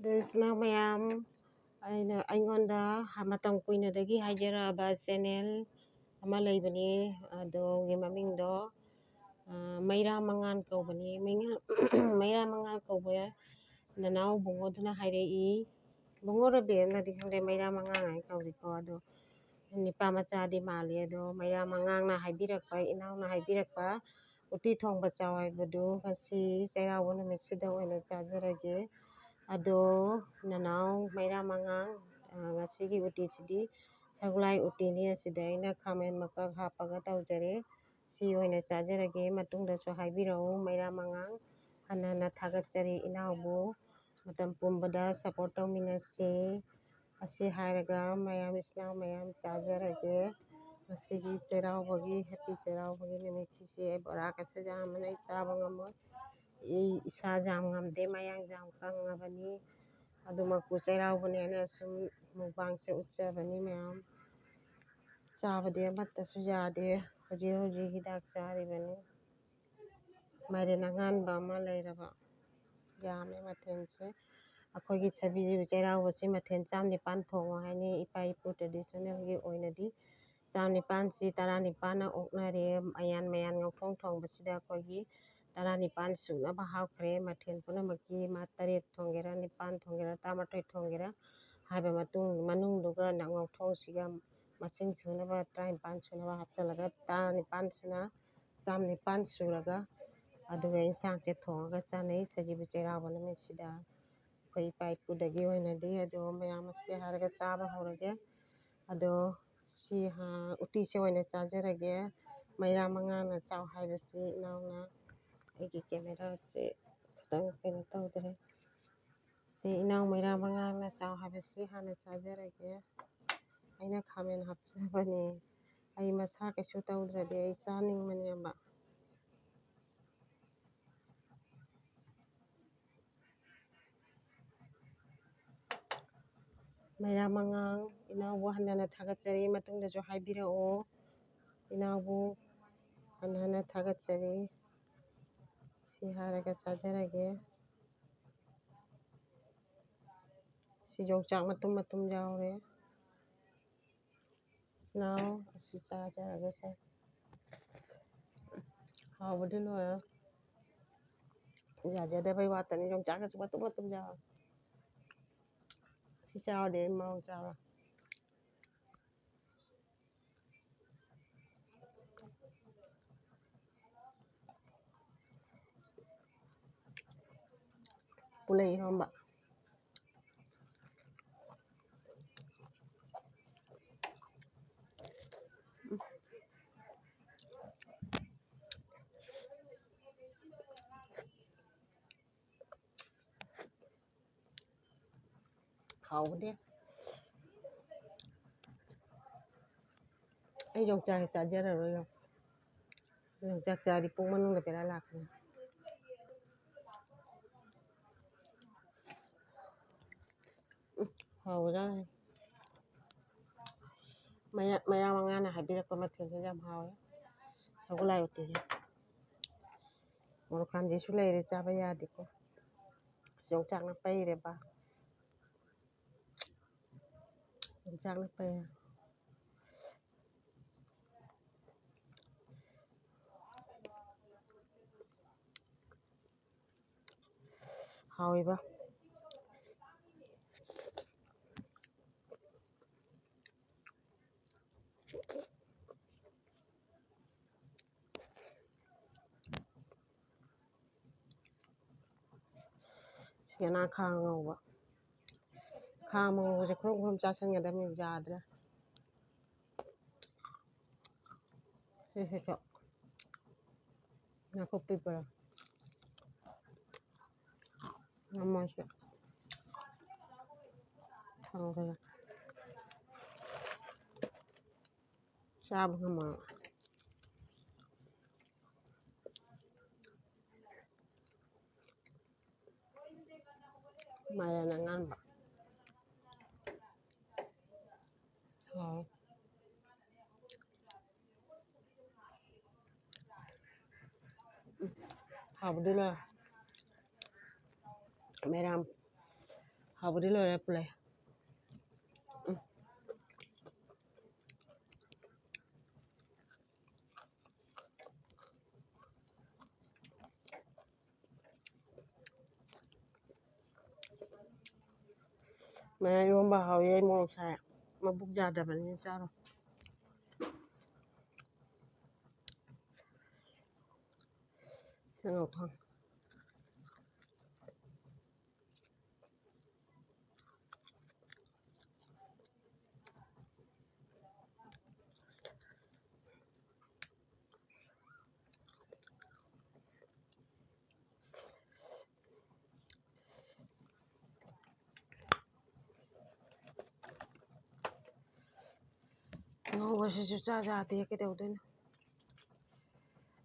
ꯗꯦꯁꯅ ꯃꯌꯥꯝ ꯑꯩꯉꯣꯟꯗ ꯃꯇꯝ ꯀꯨꯏꯅꯗꯒꯤ ꯍꯥꯏꯖꯔꯛꯑꯕ ꯆꯦꯅꯦꯜ ꯑꯃ ꯂꯩꯕꯅꯤ ꯑꯗꯨꯒꯤ ꯃꯃꯤꯡꯗꯣ ꯃꯩꯔꯥ ꯃꯉꯥꯟ ꯀꯧꯕꯅꯤ ꯃꯩꯔꯥ ꯃꯉꯥꯟ ꯀꯧꯕ ꯅꯅꯥꯎ ꯕꯨꯡꯉꯣꯗꯨꯅ ꯍꯥꯏꯔꯛꯏ ꯕꯨꯡꯉꯣ ꯔꯕꯤꯅꯗꯤ ꯈꯪꯗꯦ ꯃꯩꯔꯥ ꯃꯉꯥꯟ ꯍꯥꯏꯅ ꯀꯧꯔꯤꯀꯣ ꯑꯗꯣ ꯅꯤꯄꯥ ꯃꯆꯥꯗꯤ ꯃꯥꯜꯂꯤ ꯑꯗꯣ ꯃꯩꯔꯥ ꯃꯉꯥꯡꯅ ꯍꯥꯏꯕꯤꯔꯛꯄ ꯏꯅꯥꯎꯅ ꯍꯥꯏꯕꯤꯔꯛꯄ ꯎꯇꯤ ꯊꯣꯡꯕ ꯆꯥꯎ ꯍꯥꯏꯕꯗꯨ ꯉꯁꯤ ꯆꯩꯔꯥꯎꯕ ꯅꯨꯃꯤꯠꯁꯤꯗ ꯑꯣꯏꯅ ꯆꯥꯖꯔꯒꯦ ꯑꯗꯣ ꯅꯅꯥꯎ ꯃꯩꯔꯥ ꯃꯉꯥꯡ ꯉꯁꯤꯒꯤ ꯎꯇꯤꯁꯤꯗꯤ ꯁꯒꯣꯜꯍꯋꯥꯏ ꯎꯇꯤꯅꯤ ꯑꯁꯤꯗ ꯑꯩꯅ ꯈꯥꯃꯦꯟ ꯃꯀꯛ ꯍꯥꯞꯄꯒ ꯇꯧꯖꯔꯦ ꯁꯤ ꯑꯣꯏꯅ ꯆꯥꯖꯔꯒꯦ ꯃꯇꯨꯡꯗꯁꯨ ꯍꯥꯏꯕꯤꯔꯛꯎ ꯃꯩꯔꯥ ꯃꯉꯥꯡ ꯍꯟꯅ ꯍꯟꯅ ꯊꯥꯒꯠꯆꯔꯤ ꯏꯅꯥꯎꯕꯨ ꯃꯇꯝ ꯄꯨꯝꯕꯗ ꯁꯞꯄꯣꯔꯠ ꯇꯧꯃꯤꯟꯅꯁꯤ ꯑꯁꯤ ꯍꯥꯏꯔꯒ ꯃꯌꯥꯝ ꯏꯆꯤꯜ ꯃꯌꯥꯝ ꯆꯥꯖꯔꯒꯦ ꯉꯁꯤꯒꯤ ꯆꯩꯔꯥꯎꯕꯒꯤ ꯍꯦꯄꯤ ꯆꯩꯔꯥꯎꯕꯒꯤ ꯅꯨꯃꯤꯠꯀꯤꯁꯤ ꯑꯩ ꯕꯣꯔꯥꯒꯁꯦ ꯌꯥꯝꯕꯅ ꯑꯩ ꯆꯥꯕ ꯉꯝꯃꯣꯏ ꯏꯁꯥ ꯌꯥꯝ ꯉꯝꯗꯦ ꯃꯌꯥꯡ ꯌꯥꯝ ꯀꯪꯉꯕꯅꯤ ꯑꯗꯨꯃꯛꯄꯨ ꯆꯩꯔꯥꯎꯕꯅꯦꯅ ꯁꯨꯝ ꯃꯨꯛꯕꯥꯡꯁꯦ ꯎꯠꯆꯕꯅꯤ ꯃꯌꯥꯝ ꯆꯥꯕꯗꯤ ꯑꯃꯠꯇꯁꯨ ꯌꯥꯗꯦ ꯍꯧꯖꯤꯛ ꯍꯧꯖꯤꯛ ꯍꯤꯗꯥꯛ ꯆꯥꯔꯤꯕꯅꯤ ꯃꯥꯏꯔꯦꯟ ꯑꯉꯥꯟꯕ ꯑꯃ ꯂꯩꯔꯕ ꯌꯥꯝꯃꯦ ꯃꯊꯦꯜꯁꯦ ꯑꯩꯈꯣꯏꯒꯤ ꯆꯩꯔꯥꯎꯕꯁꯤ ꯃꯊꯦꯜ 19 ꯊꯣꯡꯉꯣ ꯍꯥꯏꯅꯤ ꯏꯄꯥ ꯏꯄꯨ ꯇ꯭ꯔꯦꯗꯤꯁꯅꯦꯜꯒꯤ ꯑꯣꯏꯅꯗꯤ 19ꯁꯤ 19ꯅ ꯑꯣꯛꯅꯔꯦ ꯃꯌꯥꯟ ꯉꯧꯊꯣꯡ ꯊꯣꯡꯕꯁꯤꯗ ꯑꯩꯈꯣꯏꯒꯤ 19 ꯁꯨꯅꯕ ꯍꯥꯞꯈ꯭ꯔꯦ ꯃꯊꯦꯜ ꯄꯨꯝꯅꯃꯛꯀꯤ 9 ꯊꯣꯡꯒꯦꯔꯥ 9 ꯊꯣꯡꯒꯦꯔꯥ 12 ꯊꯣꯡꯒꯦꯔꯥ ꯍꯥꯏꯕ ꯃꯅꯨꯡꯗꯨꯒ ꯉꯧꯊꯣꯡꯁꯤꯒ ꯃꯁꯤꯡ ꯁꯨꯅꯕ 23 ꯁꯨꯅꯕ ꯍꯥꯞꯆꯤꯜꯂꯒ 19ꯁꯤꯅ 19 ꯁꯨꯔꯒ ꯑꯗꯨꯒ ꯏꯟꯁꯥꯡꯁꯦ ꯊꯣꯡꯉꯒ ꯆꯥꯅꯩ ꯁꯖꯤꯕꯨ ꯆꯩꯔꯥꯎꯕ ꯅꯨꯃꯤꯠꯁꯤꯗ ꯑꯩꯈꯣꯏ ꯏꯄꯥ ꯏꯄꯨꯗꯒꯤ ꯑꯣꯏꯅꯗꯤ ꯑꯗꯣ ꯃꯌꯥꯝ ꯑꯁꯤ ꯍꯥꯏꯔꯒ ꯆꯥꯕ ꯍꯧꯔꯒꯦ ꯑꯗꯣ ꯁꯤ ꯎꯇꯤꯁꯦ ꯑꯣꯏꯅ ꯆꯥꯖꯔꯒꯦ ꯃꯩꯔꯥ ꯃꯉꯥꯅ ꯆꯥꯎ ꯍꯥꯏꯕꯁꯤ ꯏꯅꯥꯎꯅ ꯑꯩꯒꯤ ꯀꯦꯃꯦꯔꯥꯁꯦ ꯈꯤꯇꯪ ꯀꯩꯅꯣ ꯇꯧꯗ꯭ꯔꯦ ꯁꯤ ꯏꯅꯥꯎ ꯃꯩꯔꯥ ꯃꯉꯥꯅ ꯆꯥꯎ ꯍꯥꯏꯕꯁꯤ ꯍꯥꯟꯅ ꯆꯥꯖꯔꯒꯦ ꯑꯩꯅ ꯈꯥꯃꯦꯟ ꯍꯥꯞꯆꯕꯅꯤ ꯑꯩ ꯃꯁꯥ ꯀꯩꯁꯨ ꯇꯧꯗ꯭ꯔꯗꯤ ꯑꯩ ꯆꯥꯅꯤꯡꯕꯅꯦꯕ ꯃꯩꯔꯥ ꯃꯉꯥꯡ ꯏꯅꯥꯎꯕꯨ ꯍꯟꯅ ꯍꯟꯅ ꯊꯥꯒꯠꯆꯔꯤ ꯃꯇꯨꯡꯗꯁꯨ ꯍꯥꯏꯕꯤꯔꯛꯑꯣ ꯏꯅꯥꯎꯕꯨ ꯍꯟꯅ ꯍꯟꯅ ꯊꯥꯒꯠꯆꯔꯤ ꯁꯤ ꯍꯥꯏꯔꯒ ꯆꯥꯖꯔꯒꯦ ꯁꯤ ꯌꯣꯡꯆꯥꯛ ꯃꯇꯨꯝ ꯌꯥꯎꯔꯦ ꯏꯅꯥꯎ ꯑꯁꯤ ꯆꯥꯖꯔꯒꯦꯁꯦ ꯍꯥꯎꯕꯗꯤ ꯂꯣꯏꯔꯦ ꯌꯥꯖꯗꯕꯩ ꯋꯥꯇꯅꯤ ꯌꯣꯡꯆꯥꯛꯀꯁꯨ ꯃꯇꯨꯝ ꯌꯥꯎꯔꯦ ꯁꯤ ꯆꯥꯎꯔꯗꯤ ꯑꯩ ꯃꯔꯣꯡ ꯆꯥꯔꯣꯏ ꯄꯨꯂꯩ ꯏꯔꯣꯝꯕ ꯍꯥꯎꯕꯗꯤ ꯑꯩ ꯌꯣꯡꯆꯥꯛꯁꯤ ꯆꯥꯖꯔꯔꯣꯏ ꯌꯣꯡꯆꯥꯛ ꯆꯥꯔꯗꯤ ꯄꯨꯛ ꯃꯅꯨꯡꯗ ꯕꯦꯔꯥ ꯂꯥꯛꯀꯅꯤ ꯍꯥꯎꯕꯖꯥꯠꯅꯤ ꯃꯩꯔꯥ ꯃꯉꯥꯅ ꯍꯥꯏꯕꯤꯔꯛꯄ ꯃꯊꯦꯜꯁꯦ ꯌꯥꯝ ꯍꯥꯎꯋꯦ ꯁꯒꯣꯜꯍꯋꯥꯏ ꯎꯇꯤꯁꯦ ꯃꯣꯔꯣꯛ ꯈꯥꯟꯖꯤꯁꯨ ꯂꯩꯔꯦ ꯆꯥꯕ ꯌꯥꯗꯦꯀꯣ ꯌꯣꯡꯆꯥꯛꯅ ꯄꯩꯔꯦꯕ ꯌꯣꯡꯆꯥꯛꯅ ꯄꯩꯔꯦ ꯍꯥꯎꯏꯕ ꯁꯤꯅ ꯈꯥꯡ ꯉꯧꯕ ꯈꯥꯡ ꯉꯧꯕꯁꯦ ꯈꯨꯔꯨꯝ ꯆꯥꯁꯤꯟꯒꯗꯕꯅꯤ ꯌꯥꯗ꯭ꯔꯦ ꯁꯤꯁꯤꯁꯨ ꯅꯥꯀꯨꯞꯄꯤ ꯄꯨꯔꯥ ꯉꯝꯃꯣꯏꯁꯦ ꯊꯥꯡꯒꯠꯂꯦ ꯆꯥꯕ ꯉꯝꯃꯣꯏ ꯃꯥꯏꯔꯦꯟ ꯑꯉꯥꯟꯕ ꯍꯥꯎꯋꯦ ꯍꯥꯎꯕꯗꯤ ꯂꯣꯏꯔꯦ ꯍꯥꯎꯕꯗꯤ ꯂꯣꯏꯔꯦ ꯄꯨꯂꯩ ꯃꯌꯥ ꯌꯣꯝꯕ ꯍꯥꯎꯋꯤ ꯑꯩ ꯃꯣꯔꯣꯛ ꯁꯥꯏ ꯃꯕꯨꯛ ꯌꯥꯗꯕꯅꯤꯅ ꯆꯥꯔꯣ ꯁꯦꯡꯉꯧ ꯊꯣꯡ ꯉꯧꯕꯁꯤꯁꯨ ꯆꯥ ꯌꯥꯗꯦ ꯀꯩꯗꯧꯗꯣꯏꯅꯣ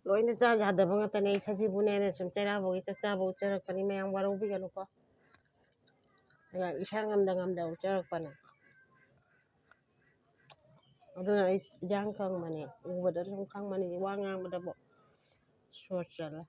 ꯂꯣꯏꯅ ꯆꯥ ꯌꯥꯗꯕ ꯉꯥꯛꯇꯅꯦ ꯑꯩ ꯁꯖꯤꯕꯨꯅꯦꯅ ꯁꯨꯝ ꯆꯩꯔꯥꯎꯕꯒꯤ ꯆꯥꯛ ꯆꯥꯕ ꯎꯠꯆꯔꯛꯄꯅꯤ ꯃꯌꯥꯝ ꯋꯥꯔꯧꯕꯤꯒꯅꯨꯀꯣ ꯏꯁꯥ ꯉꯝꯗ ꯎꯠꯆꯔꯛꯄꯅꯦ ꯑꯗꯨꯅ ꯑꯩ ꯏꯌꯥꯡ ꯀꯪꯕꯅꯦ ꯎꯕꯗ ꯁꯨꯝ ꯈꯪꯕꯅꯤ ꯋꯥ ꯉꯥꯡꯕꯗꯕꯨ ꯁꯣꯔ ꯆꯠꯂꯦ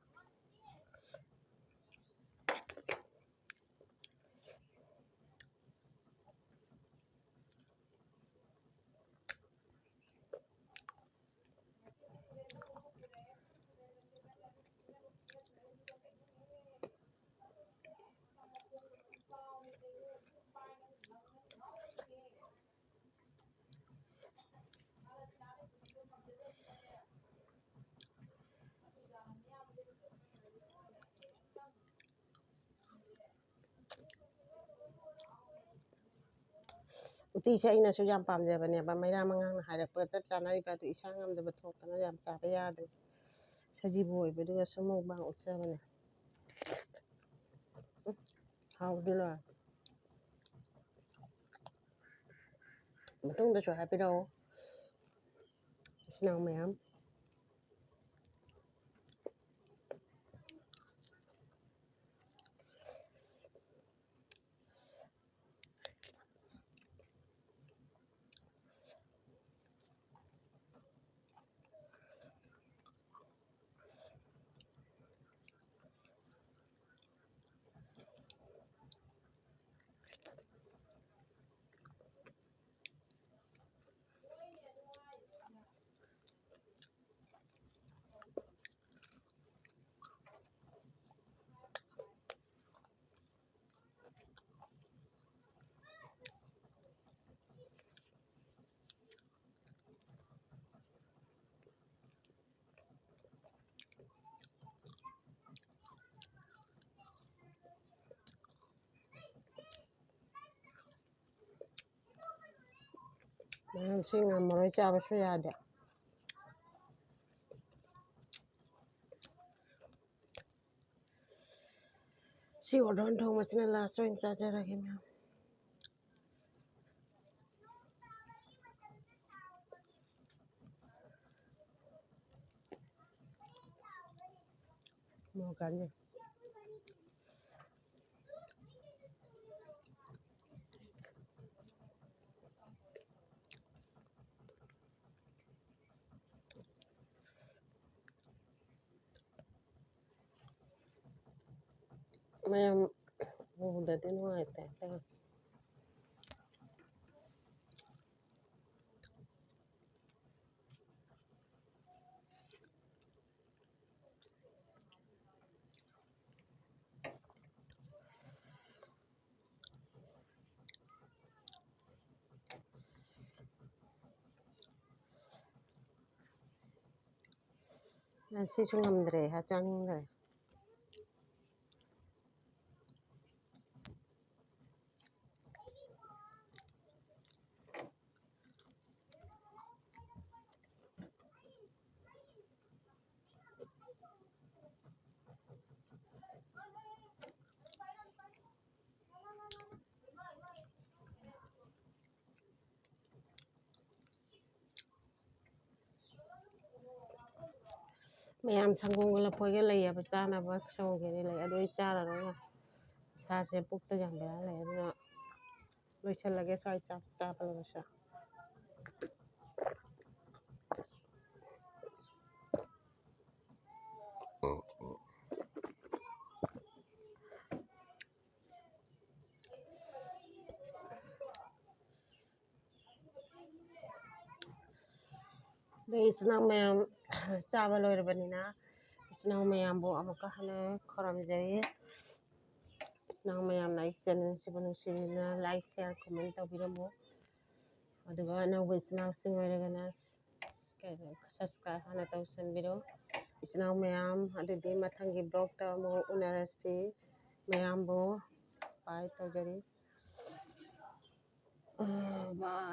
ꯎꯇꯤꯁꯦ ꯑꯩꯅꯁꯨ ꯌꯥꯝ ꯄꯥꯝꯖꯕꯅꯦꯕ ꯃꯩꯔꯥ ꯃꯉꯥꯡꯅ ꯍꯥꯏꯔꯛꯄ ꯆꯞ ꯆꯥꯅꯔꯤꯕ ꯑꯗꯨ ꯏꯁꯥ ꯉꯝꯗꯕ ꯊꯣꯛꯇꯅ ꯌꯥꯝ ꯆꯥꯕ ꯌꯥꯗ꯭ꯔꯦ ꯁꯖꯤꯕꯨ ꯑꯣꯏꯕꯗꯨꯒ ꯁꯨꯝ ꯃꯨꯛꯕꯥꯡ ꯎꯠꯆꯕꯅꯦ ꯍꯥꯎꯕꯗꯤ ꯂꯣꯏꯔꯦ ꯃꯇꯨꯡꯗꯁꯨ ꯍꯥꯏꯕꯤꯔꯛꯑꯣ ꯏꯆꯤꯟ ꯏꯅꯥꯎ ꯃꯌꯥꯝ ꯃꯌꯥꯝꯁꯤ ꯉꯝꯃꯔꯣꯏ ꯆꯥꯕꯁꯨ ꯌꯥꯗꯦ ꯁꯤ ꯑꯣꯔꯗꯣꯟ ꯊꯣꯡꯕꯁꯤꯅ ꯂꯥꯁ ꯑꯣꯏꯅ ꯆꯥꯖꯔꯒꯦ ꯃꯌꯥꯝ ꯃꯣꯔꯣꯛ ꯀꯥꯟꯖꯩ ꯃꯌꯥꯝ ꯎꯕꯗꯗꯤ ꯅꯨꯡꯉꯥꯏꯇꯦ ꯁꯤꯁꯨ ꯉꯝꯗ꯭ꯔꯦ ꯆꯥꯅꯤꯡꯗ꯭ꯔꯦ ꯃꯌꯥꯝ ꯁꯪꯒꯣꯝꯒ ꯂꯐꯣꯏꯒ ꯂꯩꯌꯦꯕ ꯆꯥꯅꯕ ꯁꯪꯒꯣꯝ ꯂꯩ ꯑꯗꯨ ꯑꯩ ꯆꯥꯔꯔꯣꯏ ꯏꯁꯥꯁꯦ ꯄꯨꯛꯇ ꯌꯥꯝ ꯕꯦꯔꯥ ꯂꯩ ꯑꯗꯨꯅ ꯂꯣꯏꯁꯤꯜꯂꯒꯦ ꯁ꯭ꯋꯥꯏ ꯆꯥꯛ ꯆꯥꯕ ꯂꯣꯏꯕꯁꯦ इचीन इनाव मैम चाबा लोइरबनिना इचीन इनाव मैमबो अमुक्का हन्ना खौरामजारि इचीन इनाव मैमना आंनि चेनेलसिबो नुंसिरिना लाइक शेयर कमेन्ट तौबिरमु अदुगा अनौबा इचीन इनावसिं ओइरगना सब्सक्राइब हन्ना तौसनबिरो इचीन इनाव मैम अदुदि मथंगी ब्लॉगता अमुक उनरसि मैमबो बाय तौजरि बाय।